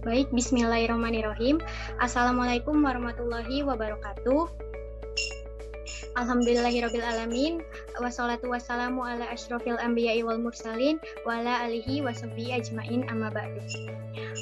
Baik, bismillahirrahmanirrahim. Assalamualaikum warahmatullahi wabarakatuh. Alhamdulillahirrabbilalamin. Wassalatu wassalamu ala asyrofil anbiya'i wal mursalin wa ala alihi wasahbihi ajmain amma ba'du.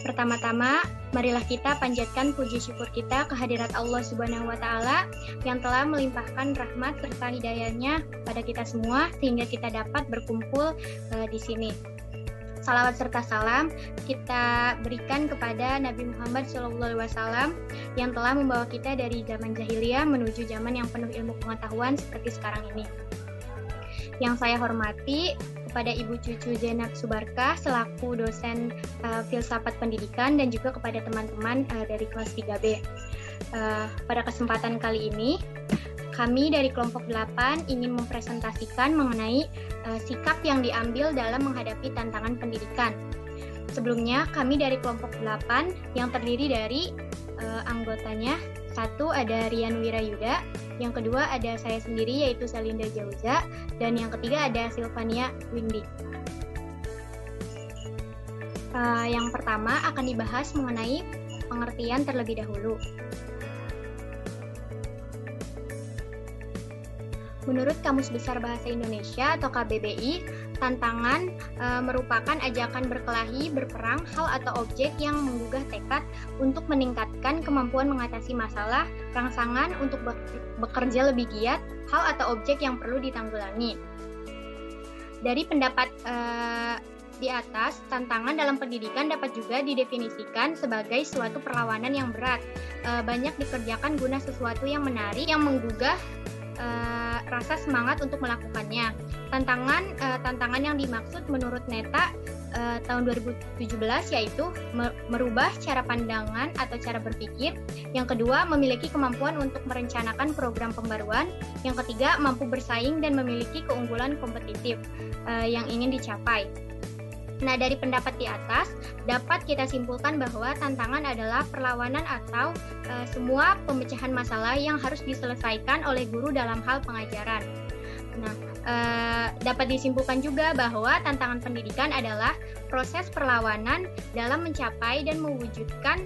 Pertama-tama, marilah kita panjatkan puji syukur kita kehadirat Allah Subhanahu wa taala yang telah melimpahkan rahmat serta hidayahnya pada kita semua sehingga kita dapat berkumpul di sini. Salawat serta salam kita berikan kepada Nabi Muhammad SAW yang telah membawa kita dari zaman jahiliyah menuju zaman yang penuh ilmu pengetahuan seperti sekarang ini. Yang saya hormati kepada Ibu Cucu Zainab Subarkah selaku dosen filsafat pendidikan dan juga kepada teman-teman dari kelas 3B. Pada kesempatan kali ini, kami dari kelompok 8 ingin mempresentasikan mengenai sikap yang diambil dalam menghadapi tantangan pendidikan. Sebelumnya, kami dari kelompok 8 yang terdiri dari anggotanya, satu ada Rian Wirayuda, yang kedua ada saya sendiri yaitu Salinda Jauza, dan yang ketiga ada Silvania Windy. Yang pertama akan dibahas mengenai pengertian terlebih dahulu. Menurut Kamus Besar Bahasa Indonesia atau KBBI, tantangan merupakan ajakan berkelahi, berperang, hal atau objek yang menggugah tekad untuk meningkatkan kemampuan mengatasi masalah, rangsangan untuk bekerja lebih giat, hal atau objek yang perlu ditanggulangi. Dari pendapat di atas, tantangan dalam pendidikan dapat juga didefinisikan sebagai suatu perlawanan yang berat, banyak dikerjakan guna sesuatu yang menarik, yang menggugah rasa semangat untuk melakukannya. Tantangan yang dimaksud menurut Neta tahun 2017 yaitu merubah cara pandangan atau cara berpikir. Yang kedua, memiliki kemampuan untuk merencanakan program pembaruan. Yang ketiga, mampu bersaing dan memiliki keunggulan kompetitif yang ingin dicapai. Nah, dari pendapat di atas, dapat kita simpulkan bahwa tantangan adalah perlawanan atau semua pemecahan masalah yang harus diselesaikan oleh guru dalam hal pengajaran. Nah, dapat disimpulkan juga bahwa tantangan pendidikan adalah proses perlawanan dalam mencapai dan mewujudkan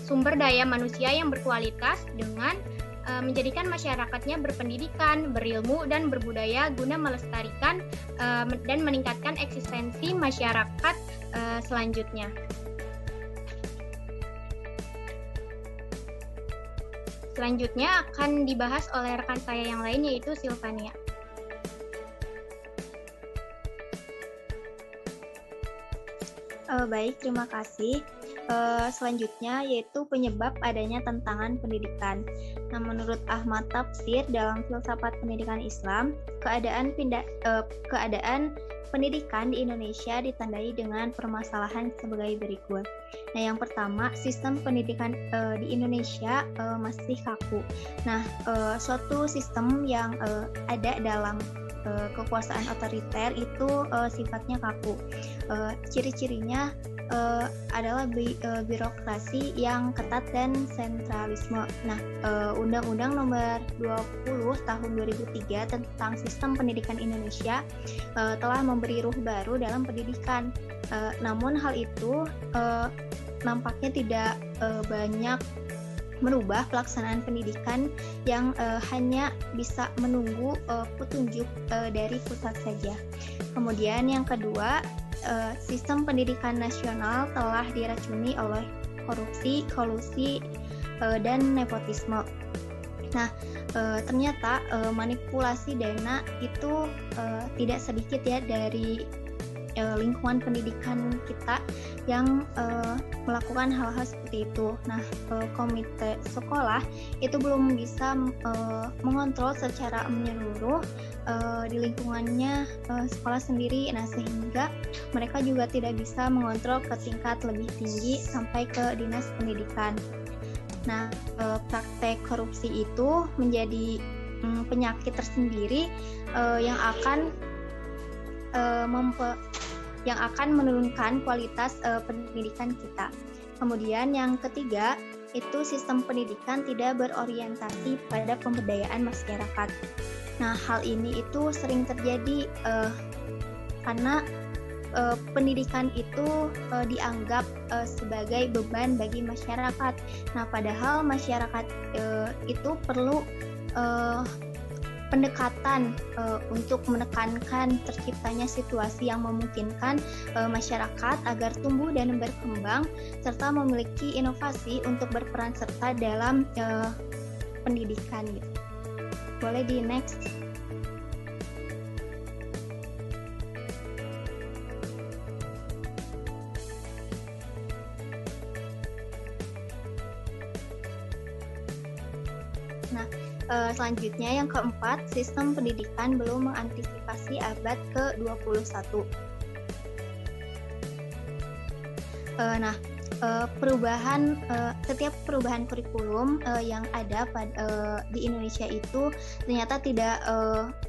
sumber daya manusia yang berkualitas dengan menjadikan masyarakatnya berpendidikan, berilmu, dan berbudaya guna melestarikan dan meningkatkan eksistensi masyarakat selanjutnya. Selanjutnya akan dibahas oleh rekan saya yang lain yaitu Silvania. Baik, terima kasih. Selanjutnya yaitu penyebab adanya tantangan pendidikan. Nah, menurut Ahmad Tafsir dalam filsafat pendidikan Islam, keadaan pendidikan di Indonesia ditandai dengan permasalahan sebagai berikut. Nah, yang pertama, sistem pendidikan di Indonesia masih kaku. Nah, suatu sistem yang ada dalam kekuasaan otoriter itu sifatnya kaku. Ciri-cirinya adalah birokrasi yang ketat dan sentralisme. Nah, Undang-Undang Nomor 20 Tahun 2003 tentang Sistem Pendidikan Indonesia telah memberi ruh baru dalam pendidikan. Namun hal itu nampaknya tidak banyak merubah pelaksanaan pendidikan yang hanya bisa menunggu petunjuk dari pusat saja. Kemudian yang kedua, sistem pendidikan nasional telah diracuni oleh korupsi, kolusi, dan nepotisme. Nah, ternyata manipulasi dana itu tidak sedikit ya dari lingkungan pendidikan kita yang melakukan hal-hal seperti itu. Nah, komite sekolah itu belum bisa mengontrol secara menyeluruh di lingkungannya sekolah sendiri. Nah, sehingga mereka juga tidak bisa mengontrol ke tingkat lebih tinggi sampai ke dinas pendidikan. Nah, praktek korupsi itu menjadi penyakit tersendiri yang akan menurunkan kualitas pendidikan kita. Kemudian yang ketiga, itu sistem pendidikan tidak berorientasi pada pemberdayaan masyarakat. Nah, hal ini itu sering terjadi karena pendidikan itu dianggap sebagai beban bagi masyarakat. Nah, padahal masyarakat itu perlu pendekatan untuk menekankan terciptanya situasi yang memungkinkan masyarakat agar tumbuh dan berkembang serta memiliki inovasi untuk berperan serta dalam pendidikan gitu. Boleh di next. Nah, selanjutnya yang keempat, sistem pendidikan belum mengantisipasi abad ke-21. Setiap perubahan kurikulum yang ada di Indonesia itu ternyata tidak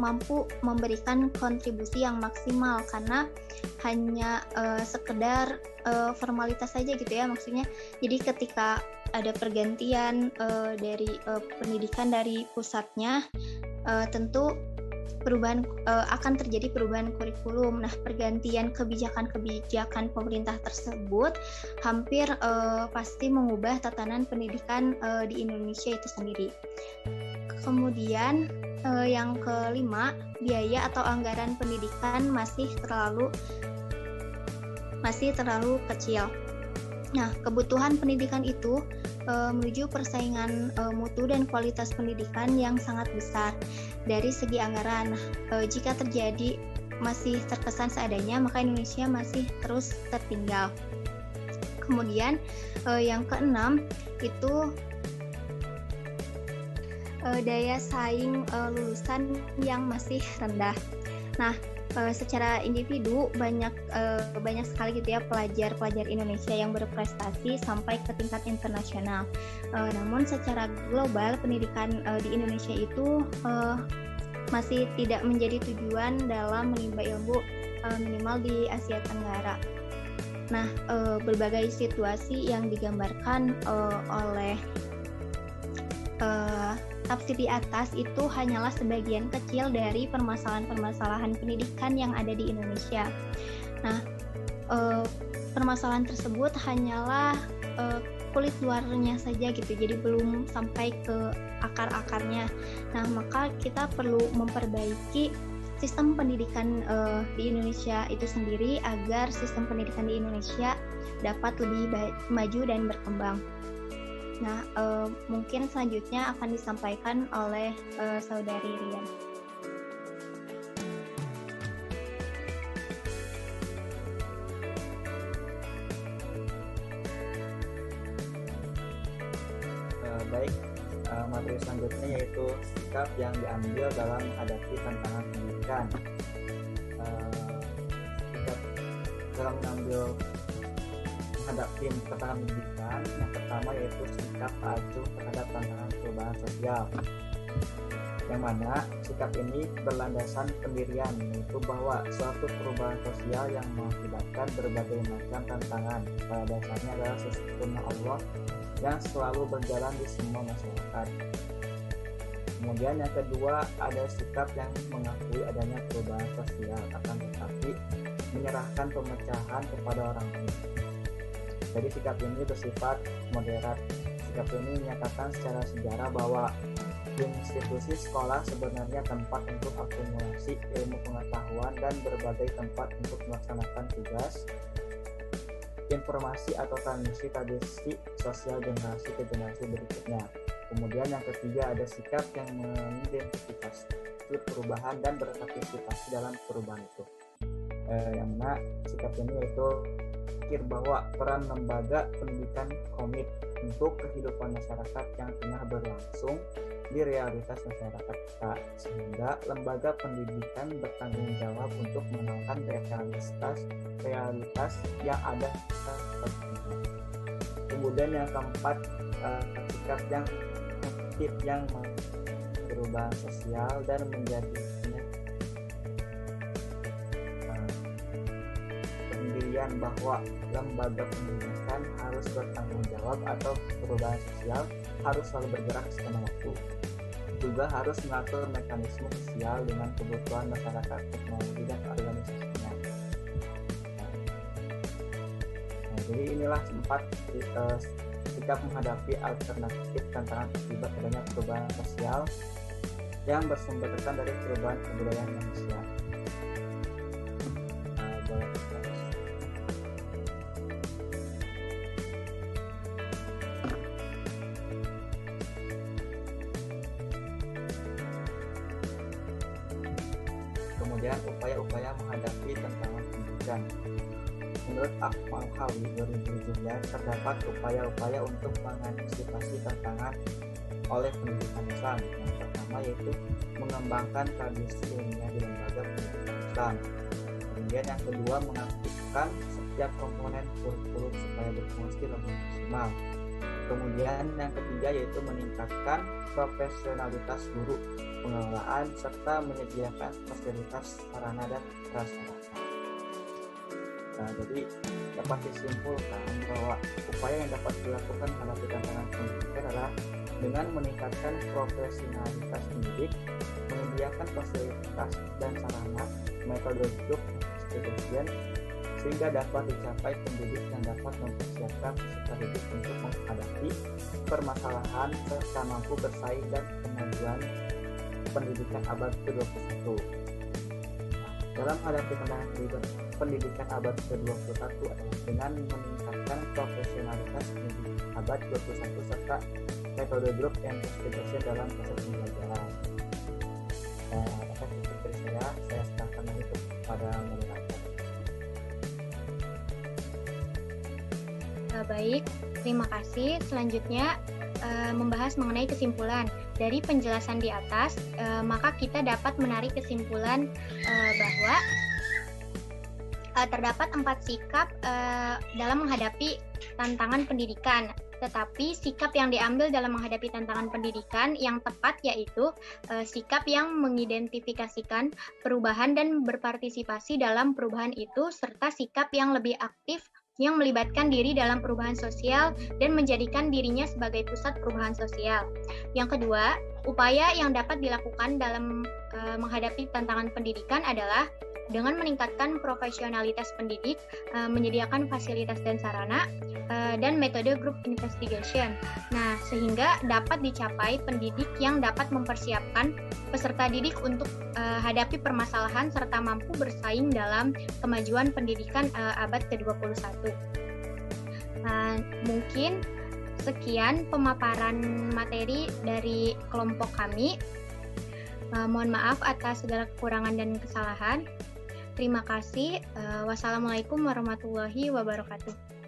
mampu memberikan kontribusi yang maksimal karena hanya sekedar formalitas saja gitu ya, maksudnya. Jadi ketika ada pergantian dari pendidikan dari pusatnya, tentu akan terjadi perubahan kurikulum. Nah, pergantian kebijakan pemerintah tersebut hampir pasti mengubah tatanan pendidikan di Indonesia itu sendiri. Kemudian yang kelima, biaya atau anggaran pendidikan masih terlalu kecil. Nah, kebutuhan pendidikan itu menuju persaingan mutu dan kualitas pendidikan yang sangat besar dari segi anggaran. Jika terjadi masih terkesan seadanya, maka Indonesia masih terus tertinggal. Kemudian yang keenam itu daya saing lulusan yang masih rendah. Nah, secara individu banyak sekali gitu ya pelajar Indonesia yang berprestasi sampai ke tingkat internasional. Namun secara global pendidikan di Indonesia itu masih tidak menjadi tujuan dalam menimba ilmu minimal di Asia Tenggara. Nah, berbagai situasi yang digambarkan oleh tafsir di atas itu hanyalah sebagian kecil dari permasalahan-permasalahan pendidikan yang ada di Indonesia. Nah, permasalahan tersebut hanyalah kulit luarnya saja gitu, jadi belum sampai ke akar-akarnya. Nah, maka kita perlu memperbaiki sistem pendidikan di Indonesia itu sendiri agar sistem pendidikan di Indonesia dapat lebih maju dan berkembang. Nah, mungkin selanjutnya akan disampaikan oleh Saudari Rian. Baik, materi selanjutnya yaitu sikap yang diambil dalam menghadapi tantangan pendidikan. Sikap dalam menghadapi tantangan pendidikan, yang pertama yaitu sikap acuh terhadap tantangan perubahan sosial, yang mana sikap ini berlandasan pendirian, yaitu bahwa suatu perubahan sosial yang mengakibatkan berbagai macam tantangan pada dasarnya adalah sesungguhnya Allah yang selalu berjalan di semua masyarakat. Kemudian yang kedua, ada sikap yang mengakui adanya perubahan sosial akan tetapi menyerahkan pemecahan kepada orang lain. Jadi sikap ini bersifat moderat. Sikap ini menyatakan secara sejarah bahwa institusi sekolah sebenarnya tempat untuk akumulasi ilmu pengetahuan dan berbagai tempat untuk melaksanakan tugas, informasi atau tradisi sosial generasi ke generasi berikutnya. Kemudian yang ketiga, ada sikap yang mengidentifikasi perubahan dan berpartisipasi dalam perubahan itu. Yang mana sikap ini yaitu pikir bahwa peran lembaga pendidikan komit untuk kehidupan masyarakat yang tengah berlangsung di realitas masyarakat kita, sehingga lembaga pendidikan bertanggung jawab untuk mengenalkan realitas yang ada. Kemudian yang keempat, sikap yang aktif yang perubahan sosial dan menjadi pendirian bahwa lembaga pendidikan harus bertanggung jawab atau perubahan sosial harus selalu bergerak sepanjang waktu. Juga harus mengatur mekanisme sosial dengan kebutuhan masyarakat, teknologi dan organisasinya. Jadi inilah 4 sikap menghadapi alternatif tantangan akibat adanya perubahan sosial yang bersumberkan dari perubahan kebudayaan manusia. Kemudian upaya-upaya menghadapi tantangan pendidikan. Menurut Akmal Khawi 2017, terdapat upaya-upaya untuk mengantisipasi tantangan oleh pendidikan Islam. Yang pertama yaitu mengembangkan tradisi ilmiah di lembaga pendidikan Islam. Kemudian yang kedua, mengaktifkan setiap komponen kurikulum supaya berfungsi lebih maksimal. Kemudian yang ketiga yaitu meningkatkan profesionalitas guru, pengelolaan, serta menyediakan fasilitas sarana dan prasarana. Nah, jadi dapat disimpulkan bahwa upaya yang dapat dilakukan menghadapi tantangan pendidikan adalah dengan meningkatkan profesionalitas pendidik, menyediakan fasilitas dan sarana, metode group investigation, sehingga dapat dicapai pendidik yang dapat mempersiapkan peserta didik untuk menghadapi permasalahan serta mampu bersaing dan kemajuan pendidikan abad ke-21. Dalam menghadapi tantangan pendidikan abad ke-21 dengan meningkatkan profesionalitas pendidik abad ke-21 serta metode group investigation dalam proses pembelajaran. Atas itu dari saya serahkan lagi kepada moderator. Baik, terima kasih. Selanjutnya membahas mengenai kesimpulan. Dari penjelasan di atas, maka kita dapat menarik kesimpulan bahwa terdapat 4 sikap dalam menghadapi tantangan pendidikan. Tetapi sikap yang diambil dalam menghadapi tantangan pendidikan yang tepat yaitu sikap yang mengidentifikasikan perubahan dan berpartisipasi dalam perubahan itu, serta sikap yang lebih aktif yang melibatkan diri dalam perubahan sosial dan menjadikan dirinya sebagai pusat perubahan sosial. Yang kedua, upaya yang dapat dilakukan dalam menghadapi tantangan pendidikan adalah dengan meningkatkan profesionalitas pendidik, menyediakan fasilitas dan sarana, dan metode group investigation. Nah, sehingga dapat dicapai pendidik yang dapat mempersiapkan peserta didik untuk hadapi permasalahan serta mampu bersaing dalam kemajuan pendidikan abad ke-21. Mungkin sekian pemaparan materi dari kelompok kami. Mohon maaf atas segala kekurangan dan kesalahan. Terima kasih. Wassalamualaikum warahmatullahi wabarakatuh.